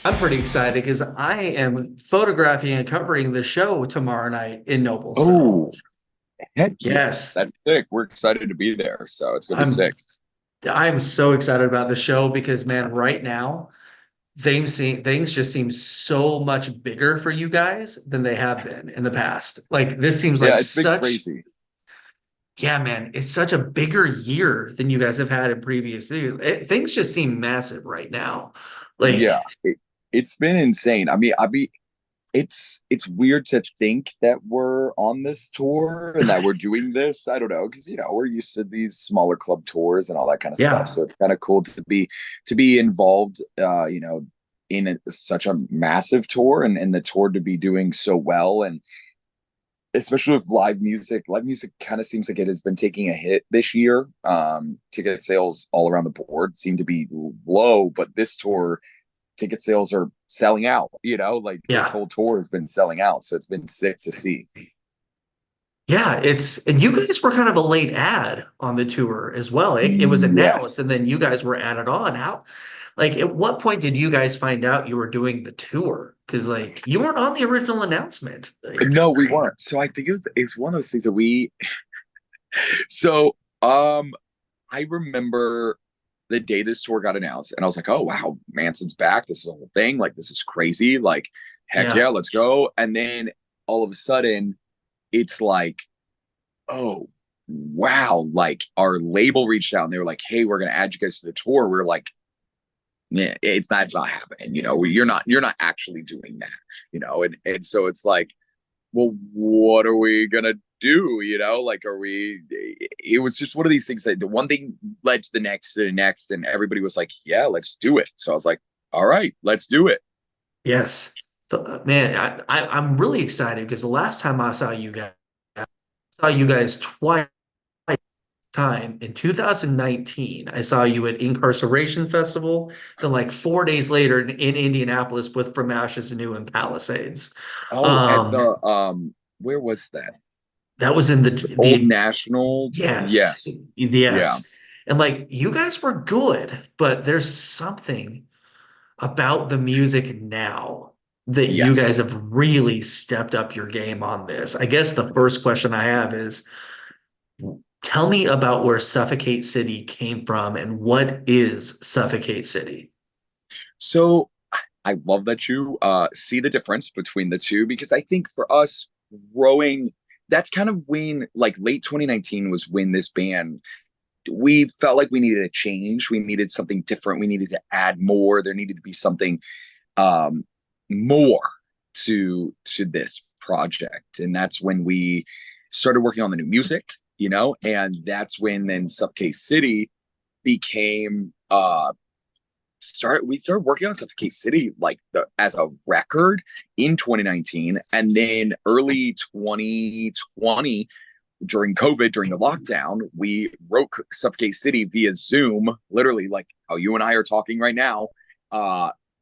I'm pretty excited because I am photographing and covering the show tomorrow night in Noblesville. Oh, heck yeah. Yes, That's sick. We're excited to be there. So it's gonna be I'm sick. I'm so excited about the show because man, right now things just seem so much bigger for you guys than they have been in the past. Like this seems Yeah, like it's been such crazy. yeah, man, it's such a bigger year than you guys have had in previous years. Things just seem massive right now. Like Yeah. It's been insane. It's weird to think that we're on this tour and that we're doing this. I don't know, because we're used to these smaller club tours and all that kind of stuff. yeah. So it's kind of cool to be involved, in such a massive tour and the tour to be doing so well, and especially with live music. Live music kind of seems like it has been taking a hit this year. Ticket sales all around the board seem to be low, but this tour ticket sales are selling out. Like this Yeah. whole tour has been selling out, so it's been sick to see. Yeah, and you guys were kind of a late ad on the tour as well. It was announced and Yes. then you guys were added on. Like, at what point did you guys find out you were doing the tour? Because, like, you weren't on the original announcement. Like, No, we weren't. So I think it was one of those things that we so I remember the day this tour got announced, and I was like, oh wow, Manson's back. This is a whole thing. Like, this is crazy. Like, heck yeah, yeah, let's go. And then all of a sudden, it's like, oh wow, like our label reached out and they were like, hey, we're gonna add you guys to the tour. We are like, yeah, it's not happening. You're not actually doing that. And so it's like, well, what are we gonna do? Like, are we? It was just one of these things that the one thing led to the next, and everybody was like, yeah, let's do it. So I was like, all right, let's do it. yes. Man, I'm really excited because the last time I saw you guys twice time in 2019. I saw you at Incarceration Festival, then like 4 days later in Indianapolis with From Ashes to New and Palisades. Oh, at Um, the where was that? that was in Old the National. yes, Yes, yeah, yes. And like you guys were good, but there's something about the music now that you yes. guys have really stepped up your game on this. I guess the first question I have is tell me about where Suffocate City came from and what is Suffocate City? So I love that you see the difference between the two, because I think for us growing, that's kind of when, like, late 2019 was when this band, we felt like we needed a change. We needed something different. We needed to add more. There needed to be something um, more to this project, and that's when we started working on the new music. And that's when then Suffocate City became we started working on Suffocate City like as a record in 2019, and then early 2020 during COVID, during the lockdown, we wrote Suffocate City via Zoom, literally like how you and I are talking right now.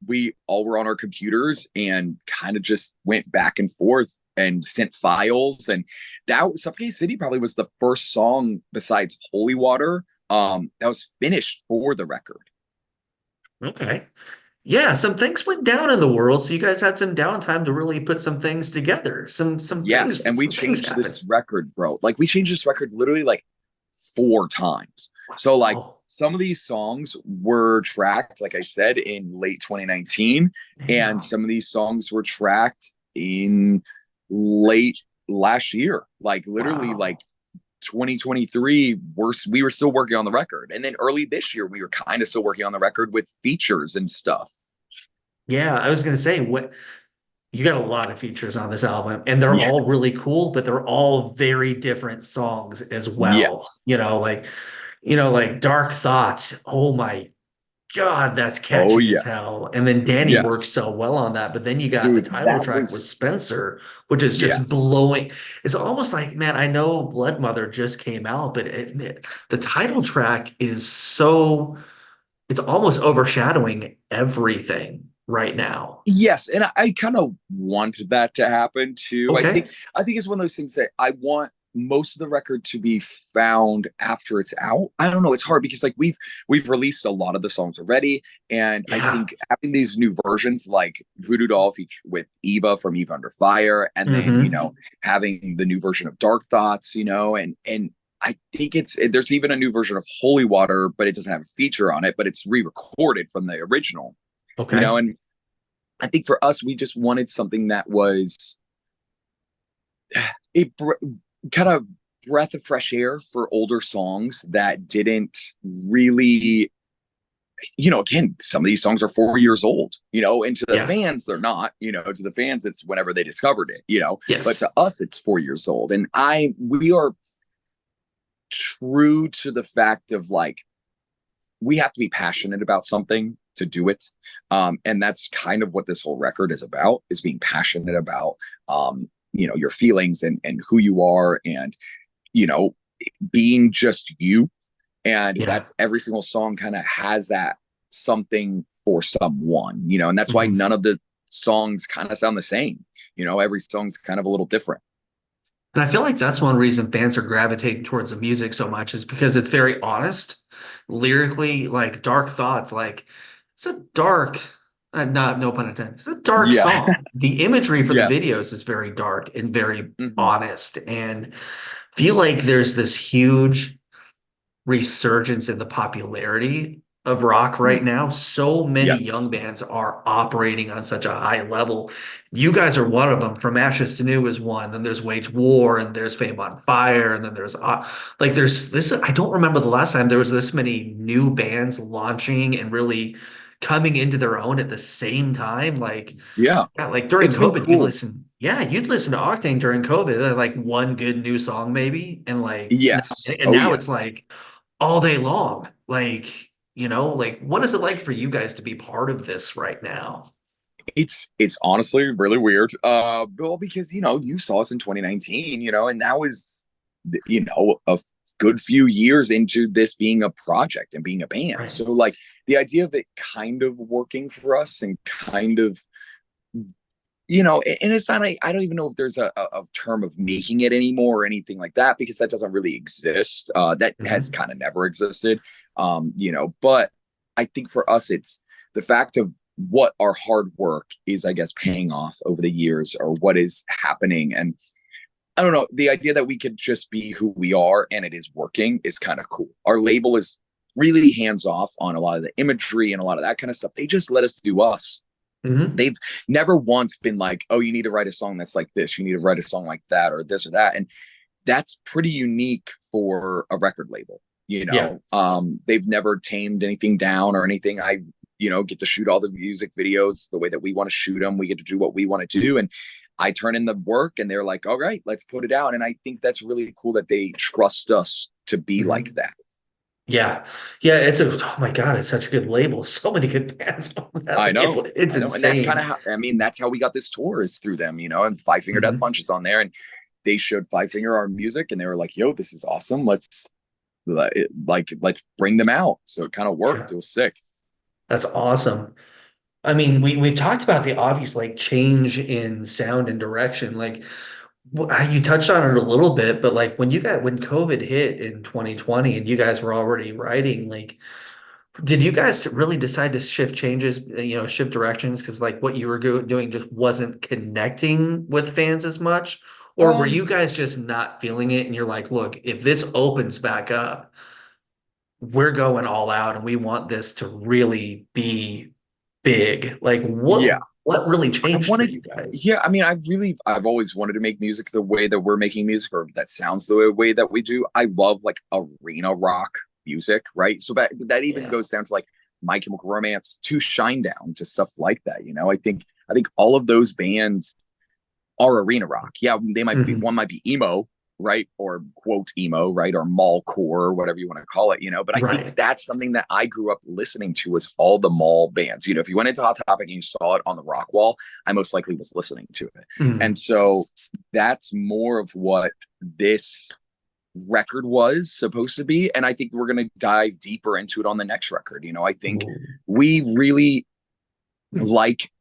We all were on our computers and kind of just went back and forth and sent files. And that Suffocate City probably was the first song besides Holy Water that was finished for the record. Okay. Yeah, some things went down in the world, so you guys had some downtime to really put some things together. Yes, and we Some things changed happened. this record, bro. Like, we changed this record literally like four times. So like Oh, some of these songs were tracked, like I said, in late 2019, and damn. some of these songs were tracked in late last year. Like, literally, like Wow. 2023, we were still working on the record, and then early this year we were kind of still working on the record with features and stuff. Yeah, I was gonna say what you got a lot of features on this album, and they're Yeah. all really cool, but they're all very different songs as well. Yes. Like Dark Thoughts. Oh my God, that's Oh catchy as yeah. hell. And then Danny works Yes. so well on that. But then you got the Dude, title that track with was Spencer, which is just yes. blowing. It's almost like, man, I know Blood Mother just came out, but the title track is it's almost overshadowing everything right now. Yes, and I kind of want that to happen too. I think Okay. I think it's one of those things that I want. most of the record to be found after it's out. I don't know. It's hard because like we've released a lot of the songs already, and I Yeah. think having these new versions like Voodoo Doll with Eva from Eva Under Fire, and then having the new version of Dark Thoughts, and I think there's even a new version of Holy Water, but it doesn't have a feature on it, but it's re-recorded from the original, Okay. and I think for us, we just wanted something that was a kind of breath of fresh air for older songs that didn't really, again, some of these songs are 4 years old, and to the Yeah. fans, they're not, to the fans, it's whenever they discovered it, but to Yes. us, it's 4 years old. And we are true to the fact of like, we have to be passionate about something to do it. And that's kind of what this whole record is about, is being passionate about, your feelings and who you are, and, you know, being just you. And Yeah. that's every single song kind of has that something for someone, and that's why Mhm. none of the songs kind of sound the same. Every song's kind of a little different. And I feel like that's one reason fans are gravitating towards the music so much is because it's very honest, lyrically, like Dark Thoughts, like it's a dark, not no pun intended, it's a dark Yeah. song. The imagery for the Yeah. videos is very dark and very Hmm. honest, and feel like there's this huge resurgence in the popularity of rock right Mm. now. So many Yes. young bands are operating on such a high level. You guys are one of them. From Ashes to New is one. Then there's Wage War, and there's Fame on Fire, and then there's like there's this. I don't remember the last time there was this many new bands launching and really coming into their own at the same time. Like Yeah. yeah, like during It's been COVID, you cool. listen. Yeah, you'd listen to Octane during COVID, like one good new song maybe, and Yes. and Oh, now it's yes. like all day long. Like what is it like for you guys to be part of this right now? It's honestly really weird. Well, because you saw us in 2019, and that was a good few years into this being a project and being a band. Right. So like the idea of it kind of working for us and kind of and it's not I don't even know if there's a term of making it anymore or anything like that, because that doesn't really exist. That has Hmm. kind of never existed. But I think for us it's the fact of what our hard work is, I guess, paying off over the years, or what is happening. And I don't know, the idea that we could just be who we are and it is working is kind of cool. Our label is really hands off on a lot of the imagery and a lot of that kind of stuff. They just let us do us. Hmm. They've never once been like, oh, you need to write a song that's like this, you need to write a song like that, or this or that. And that's pretty unique for a record label. Yeah. They've never tamed anything down or anything. I get to shoot all the music videos the way that we want to shoot them. We get to do what we want to do, and I turn in the work, and they're like, all right, let's put it out. And I think that's really cool that they trust us to be like Hmm. that. Yeah. Yeah. Oh my God, it's such a good label. So many good bands on that I know. label. It's I know. And that's kind insane. of how, I mean, that's how we got this tour, is through them, and Five Finger Death Hmm. Punch is on there. And they showed Five Finger our music, and they were like, yo, this is awesome. Let's bring them out. So it kind of Yeah. worked. It was sick. That's awesome. I mean, we've talked about the obvious like change in sound and direction. Like you touched on it a little bit, but like when COVID hit in 2020 and you guys were already writing, like did you guys really decide to shift changes, shift directions because like what you were doing just wasn't connecting with fans as much? Or were Um, you guys just not feeling it and you're like, look, if this opens back up, we're going all out and we want this to really be big. Like yeah. what really I changed for wanted, you guys? yeah, I mean, I've always wanted to make music the way that we're making music, or that sounds the way that we do. I love like arena rock music, right? So that even Yeah. goes down to like My Chemical Romance to Shinedown, to stuff like that. I think all of those bands are arena rock. Yeah, they might be, Hmm. one might be emo, right? Or quote emo, right? Or mall core, or whatever you want to call it, But I think Right. that's something that I grew up listening to, was all the mall bands. If you went into Hot Topic and you saw it on the rock wall, I most likely was listening to it. And Hmm. so that's more of what this record was supposed to be. And I think we're going to dive deeper into it on the next record. I think we really like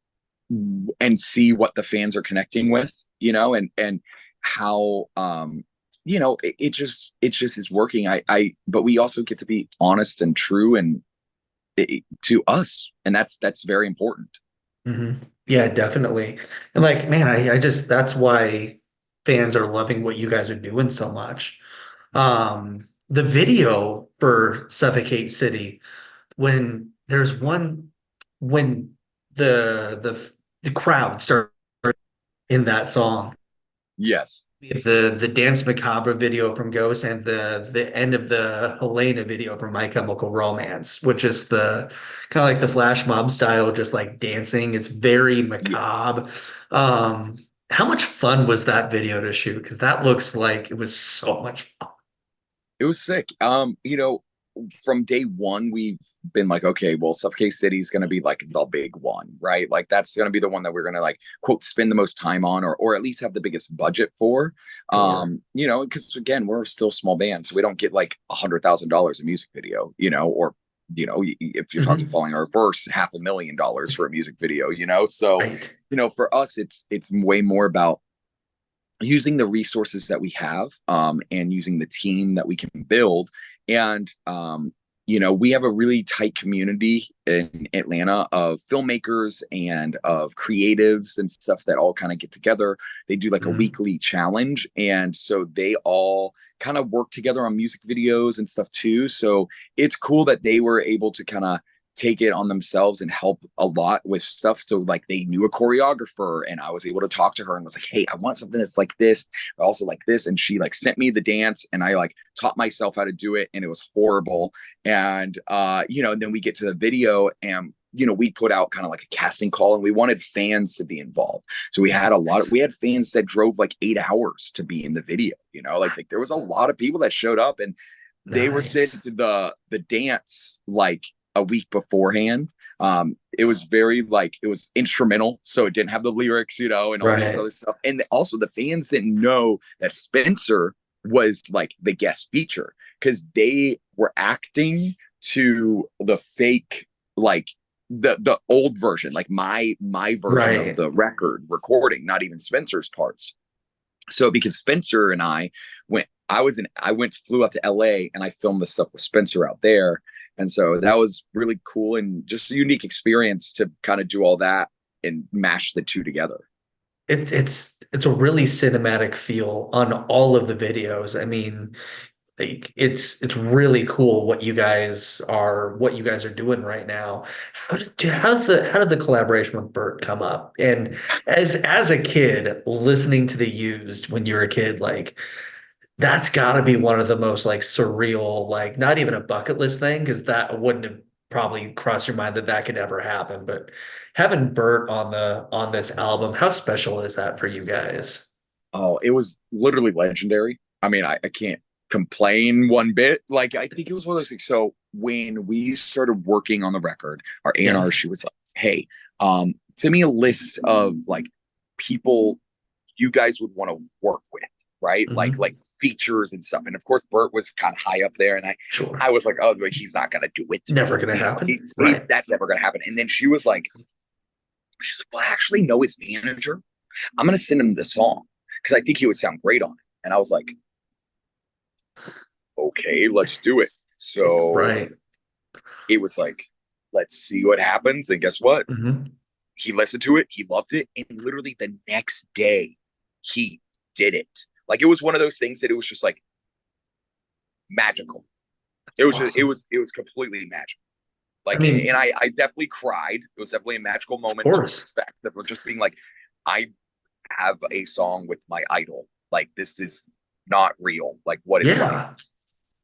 and see what the fans are connecting with, and how it just is working. But we also get to be honest and true and to us, and that's very important. Hmm. Yeah, definitely. And like, man, I just that's why fans are loving what you guys are doing so much. The video for Suffocate City, when there's one when the crowd starts in that song. Yes. The Dance Macabre video from Ghost and the end of the Helena video from My Chemical Romance, which is the kind of like the flash mob style, just like dancing. It's very Yes. macabre. Um, how much fun was that video to shoot? Because that looks like it was so much fun. It was sick. From day one, we've been like, okay, well, Suffocate City is going to be like the big one, right? Like that's going to be the one that we're going to like quote spend the most time on, or at least have the biggest budget for. Sure. Because again, we're still a small band, so we don't get like $100,000 a music video, or if you're talking Hmm. following our verse, $500,000 for a music video. So Right. for us, it's way more about using the resources that we have, and using the team that we can build. And we have a really tight community in Atlanta of filmmakers and of creatives and stuff that all kind of get together. They do like a Mhm. weekly challenge, and so they all kind of work together on music videos and stuff too. So it's cool that they were able to kind of take it on themselves and help a lot with stuff. So like they knew a choreographer, and I was able to talk to her and was like, hey, I want something that's like this, but also like this. And she like sent me the dance, and I like taught myself how to do it, and it was horrible. And and then we get to the video, and we put out kind of like a casting call, and we wanted fans to be involved. So we had fans that drove like 8 hours to be in the video, like there was a lot of people that showed up, and they were sent Nice. to the dance like a week beforehand. It was very like it was instrumental, so it didn't have the lyrics, and all this Right. other stuff. And also the fans didn't know that Spencer was like the guest feature because they were acting to the fake, like the old version, like my version of Right. the record recording, not even Spencer's parts. So because Spencer and I flew out to LA, and I filmed the stuff with Spencer out there. And so that was really cool and just a unique experience to kind of do all that and mash the two together. It's a really cinematic feel on all of the videos. I mean, like it's really cool what you guys are doing right now. How did the collaboration with Bert come up? And as a kid, listening to the used when you were a kid, like that's got to be one of the most like surreal, like not even a bucket list thing, because that wouldn't have probably crossed your mind that that could ever happen. But having Bert on the on this album, how special is that for you guys? Oh, it was literally legendary. I mean, I can't complain one bit. Like, I think it was one of those things. So when we started working on the record, our A&R, Yeah. she was like, hey, send me a list of like people you guys would want to work with, right? Like Hmm. features and stuff. And of course, Bert was kind of high up there, and I Sure. was like, oh, but he's not gonna do it. Never gonna happen. He's Right. that's never gonna happen. And then she's like, well, I actually know his manager. I'm gonna send him the song because I think he would sound great on it. And I was like, okay, let's do it. So Right. it was like, let's see what happens. And guess what? Hmm. He listened to it, he loved it, and literally the next day he did it. Like it was one of those things that it was just like magical. It That's was just awesome. it was completely magical. I Like, and mean, I definitely cried. It was definitely a magical of moment to course. respect that, but just being like, I have a song with my idol. Like this is not real. Like what is life? Yeah.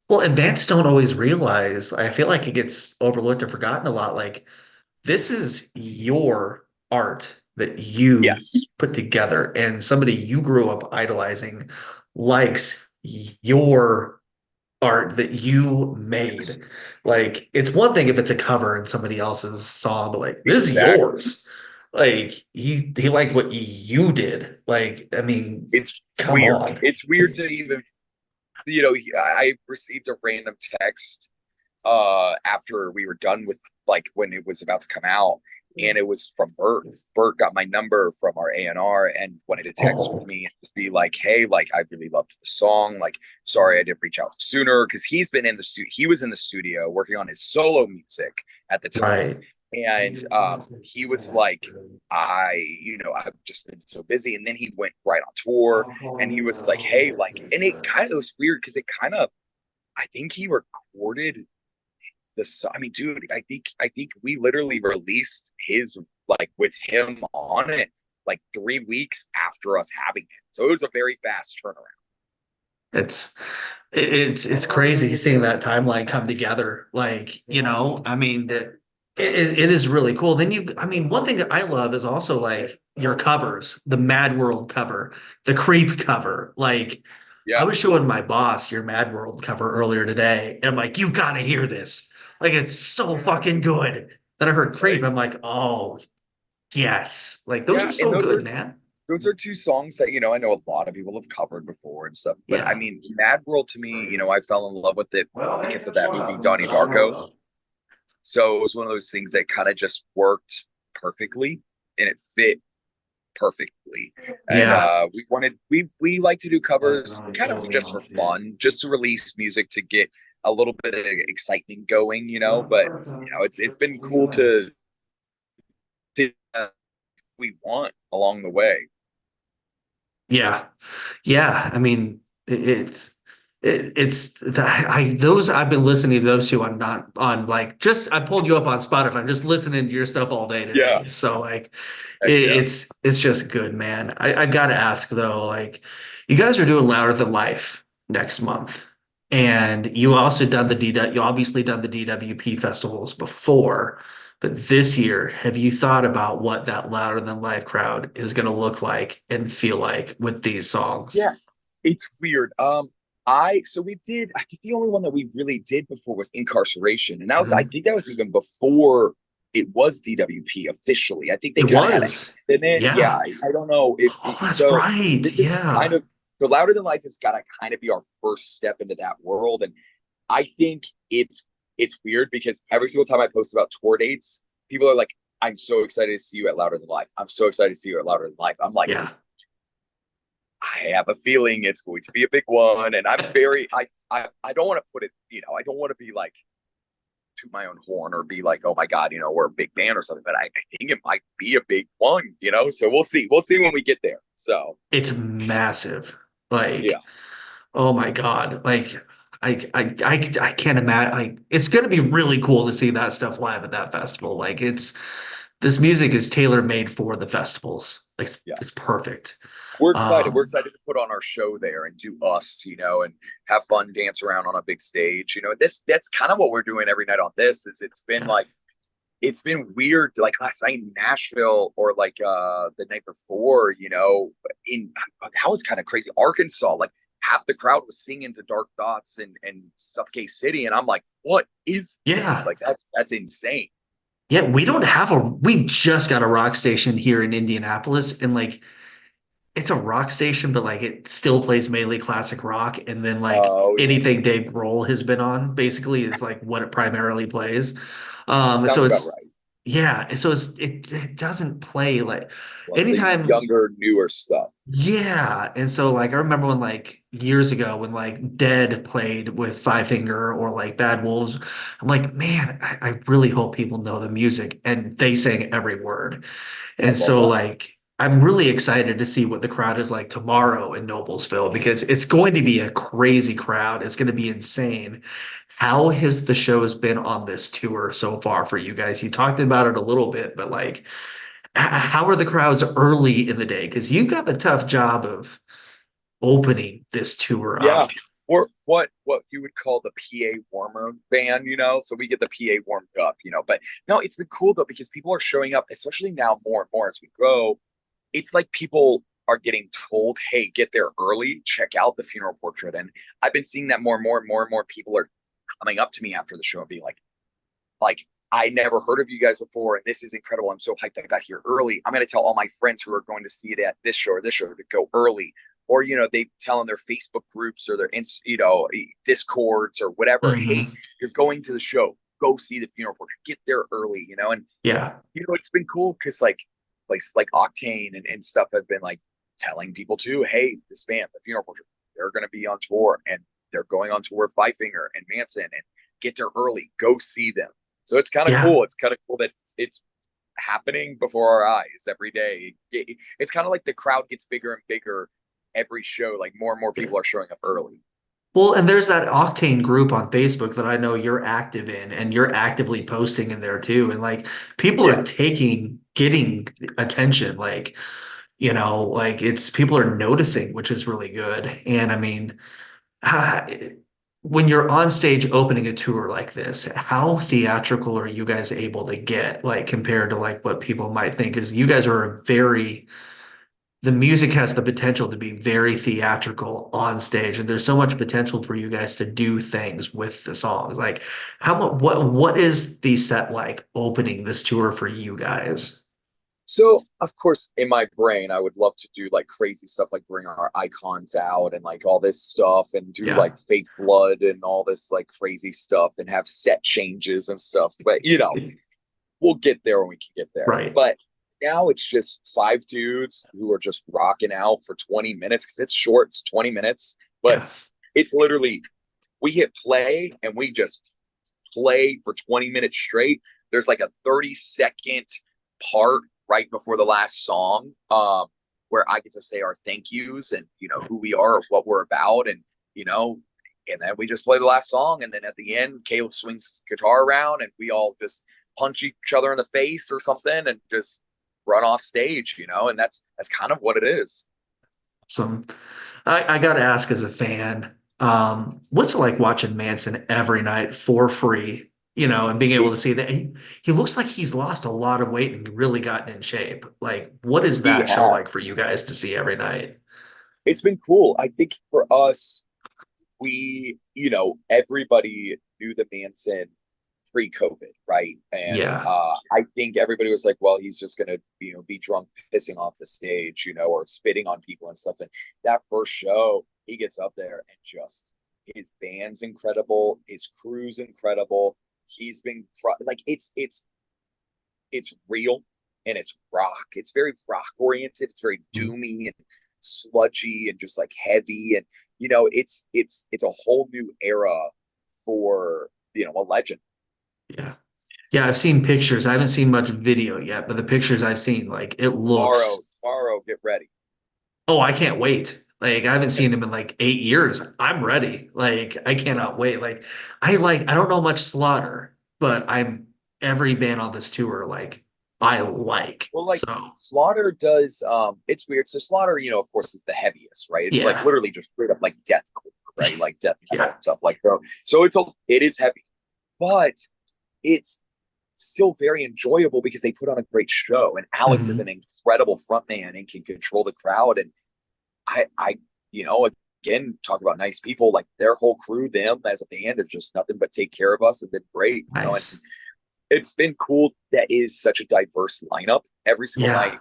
Well, and bands don't always realize, I feel like it gets overlooked or forgotten a lot. Like, this is your art that you Yes. put together, and somebody you grew up idolizing likes your art that you Yes. made. Like, it's one thing if it's a cover in somebody else's song, but like, this is Exactly. yours. Like, he liked what you did. Like, I mean, It's come weird. on. It's weird to even, I received a random text after we were done with like when it was about to come out. and it was from Bert. Bert got my number from our A&R and wanted to text with Oh, me and just be like, "Hey, like I really loved the song. Like, sorry I didn't reach out sooner," because he's been in the he was in the studio working on his solo music at the time, right. and he was like, I've just been so busy, and then he went right on tour, and he was like, "Hey, like," and it was weird because it kind of, I think he recorded I mean, dude, I think we literally released his, like, with him on it like 3 weeks after us having it. So it was a very fast turnaround. It's it's crazy seeing that timeline come together. Like, I mean, it is really cool. Then I mean, one thing that I love is also like your covers, the Mad World cover, the Creep cover. Like, I Yeah. was showing my boss your Mad World cover earlier today, and I'm like, you gotta hear this. Like, it's so fucking good. Then I heard Creep, Right. I'm like, oh yes, like those are Yeah, and so good, man. those are two songs that, I know a lot of people have covered before and stuff. But I Yeah. mean, Mad World to me, I fell in love with it because of that movie Donnie Darko. So it was one of those things that kind of just worked perfectly, and it fit perfectly. And Yeah. we like to do covers kind of just for fun, just to release music to get a little bit of excitement going, but it's been cool to we want along the way. Yeah. Yeah. I mean, it's those I've been listening to those two on not on like just I pulled you up on Spotify. I'm just listening to your stuff all day Yeah, today. So like heck yeah. it's just good, man. I gotta ask though, like you guys are doing Louder Than Life next month. And you obviously done the DWP festivals before. But this year, have you thought about what that Louder Than Life crowd is going to look like and feel like with these songs? Yes, it's weird. I think the only one that we really did before was Incarceration, and I Mhm. think that was even before it was DWP officially. I think they It kind of had a was. hand in it. Yeah, Yeah. I don't know if Oh, that's so. right. This is kind Yeah. of so Louder Than Life has got to kind of be our first step into that world, and I think it's weird because every single time I post about tour dates, people are like, "I'm so excited to see you at Louder Than Life. I'm so excited to see you at Louder Than Life." I'm like, Yeah. I have a feeling it's going to be a big one, and I'm very I don't want to put it, I don't want to be like toot my own horn or be like, oh my god, we're a big band or something, but I think it might be a big one. So we'll see when we get there. So It's massive. yeah, Like, oh my God. Like, I can't imagine. Like, it's going to be really cool to see that stuff live at that festival. Like, this music is tailor made for the festivals. Like, yeah, it's perfect. we're excited. We're Um, excited to put on our show there and do us, and have fun, dance around on a big stage. That's kind of what we're doing every night on this. Is yeah. it's been weird, like last night in Nashville, or like the night before, in that was kind of crazy. Arkansas, like half the crowd was singing to Dark Thoughts and Suffocate City, and I'm like, what is this? Yeah. Like that's insane. Yeah, we just got a rock station here in Indianapolis, and like it's a rock station, but like it still plays mainly classic rock, and then like Oh anything yes, Dave Grohl has been on basically is like what it primarily plays. So sounds about it's right. yeah, so it doesn't play like Like the anytime. younger, newer stuff. Yeah, and so like I remember when like years ago when like Dead played with Five Finger or like Bad Wolves, I'm like, man, I really hope people know the music, and they sang every word. I And love so that. like I'm really excited to see what the crowd is like tomorrow in Noblesville because it's going to be a crazy crowd. It's going to be insane. How has the shows been on this tour so far for you guys? You talked about it a little bit, but like how are the crowds early in the day? Because you got the tough job of opening this tour Yeah. up. Or what you would call the PA warmer band. So we get the PA warmed up. But no, it's been cool though because people are showing up, especially now more and more as we grow. It's like people are getting told, hey, get there early, check out the funeral portrait. And I've been seeing that more and more and more and more people are coming up to me after the show and being like, I never heard of you guys before, and this is incredible. I'm so hyped I got here early. I'm going to tell all my friends who are going to see it at this show or this show to go early. Or, they tell in their Facebook groups or their, Discords or whatever, hey, Hmm. you're going to the show. go see the funeral portrait, get there early, and Yeah. it's been cool because like Octane and stuff have been like telling people too, hey, this band, the funeral portrait, they're going to be on tour and they're going on tour with Five Finger and Manson, and get there early, go see them. So it's kind of Yeah. cool. It's kind of cool that it's happening before our eyes every day. It's kind of like the crowd gets bigger and bigger every show. Like more and more Yeah. people are showing up early. Well, and there's that Octane group on Facebook that I know you're active in, and you're actively posting in there too. And like people are Yes. getting attention. Like, like it's people are noticing, which is really good. And I mean, ah, when you're on stage opening a tour like this, how theatrical are you guys able to get, like compared to like what people might think? Is you guys are the music has the potential to be very theatrical on stage, and there's so much potential for you guys to do things with the songs. Like, how much, what is the set like opening this tour for you guys? So, of course, in my brain, I would love to do like crazy stuff, like bring our icons out and like all this stuff, and do Yeah. like fake blood and all this like crazy stuff, and have set changes and stuff. But we'll get there when we can get there. Right. But now it's just five dudes who are just rocking out for 20 minutes because it's short, it's 20 minutes, but Yeah. it's literally we hit play and we just play for 20 minutes straight. There's like a 30-second part right before the last song, where I get to say our thank yous and who we are, what we're about, and you know, and then we just play the last song, and then at the end, Caleb swings the guitar around, and we all just punch each other in the face or something, and just run off stage, and that's kind of what it is. Some, I got to ask as a fan, what's it like watching Manson every night for free, and being able to see It's that he looks like he's lost a lot of weight and really gotten in shape. Like, what is he that show has. like for you guys to see every night? It's been cool. I think for us, everybody knew the Manson pre-COVID, right? And Yeah. I think everybody was like, well, he's just gonna, be drunk, pissing off the stage, or spitting on people and stuff. And that first show, he gets up there and just his band's incredible, his crew's incredible. He's been like it's real and it's rock. It's very rock oriented. It's very Mhm. doomy and sludgy and just like heavy, and it's a whole new era for a legend. Yeah. Yeah, I've seen pictures. I haven't seen much video yet, but the pictures I've seen, like it looks, Tomorrow, get ready. oh, I can't wait. Like I haven't seen him in like 8 years. I'm ready. Like I Yeah. cannot wait. Like I don't know much Slaughter, but I'm every band on this tour, like I like. Well, like So Slaughter does, it's weird. So Slaughter, of course, is the heaviest, right? It's like yeah. literally just straight up like deathcore, right? Like death metal Yeah. and stuff like that. So it is heavy, but it's still very enjoyable because they put on a great show. And Alex is Hmm. an incredible frontman and can control the crowd. And I, again, talk about nice people, like their whole crew, them as a band is just nothing but take care of us and been great, and Nice. it's been cool. That is such a diverse lineup every single Yeah. night.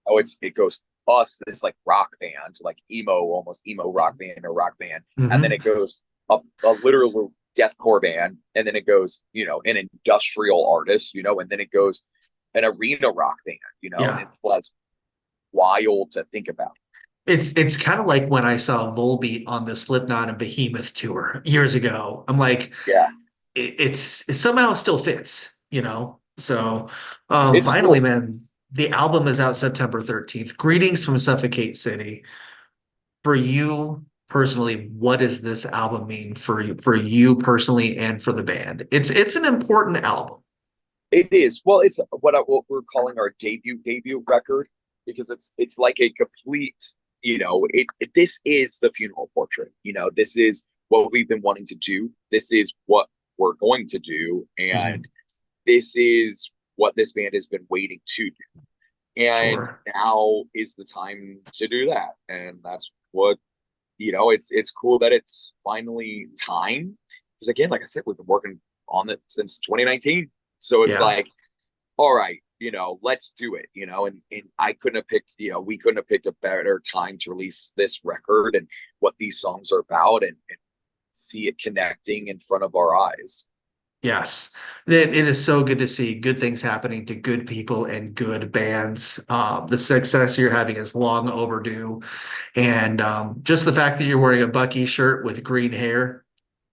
Oh, it goes us, this like rock band, like emo, almost emo rock band or rock band, and then Hmm. it goes a literal deathcore band, and then it goes, an industrial artist, and then it goes an arena rock band, and Yeah. it's like wild to think about. It's kind of like when I saw Volbeat on the Slipknot and Behemoth tour years ago. I'm like, Yeah, it somehow still fits. So it's finally, cool. man, the album is out September 13th. Greetings from Suffocate City. For you personally, what does this album mean for you personally and for the band? It's an important album. It is. Well, it's what we're calling our debut record, because it's like a complete, this is the funeral portrait. This is what we've been wanting to do. This is what we're going to do, and Mhm. this is what this band has been waiting to do. And Sure. now is the time to do that. And that's what, it's cool that it's finally time. Because again, like I said, we've been working on it since 2019. So it's Yeah. like, all right, let's do it, and I couldn't have picked, we couldn't have picked a better time to release this record and what these songs are about, and see it connecting in front of our eyes. Yes, it is so good to see good things happening to good people and good bands. The success you're having is long overdue, and just the fact that you're wearing a Bucky shirt with green hair,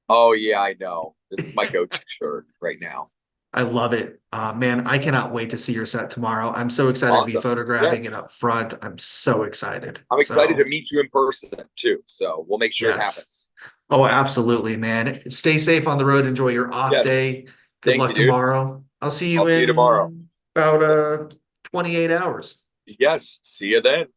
Oh yeah, I know. This is my go-to shirt right now. I love it. Man, I cannot wait to see your set tomorrow. I'm so excited to be Awesome. photographing it Yes. up front. I'm so excited. I'm excited to So, meet you in person too. So we'll make sure it yes. happens. Oh, absolutely, man. Stay safe on the road. Enjoy your off Yes. day. Good Thank luck you, dude. tomorrow. I'll see I'll you see you tomorrow. in about 28 hours. Yes. See you then.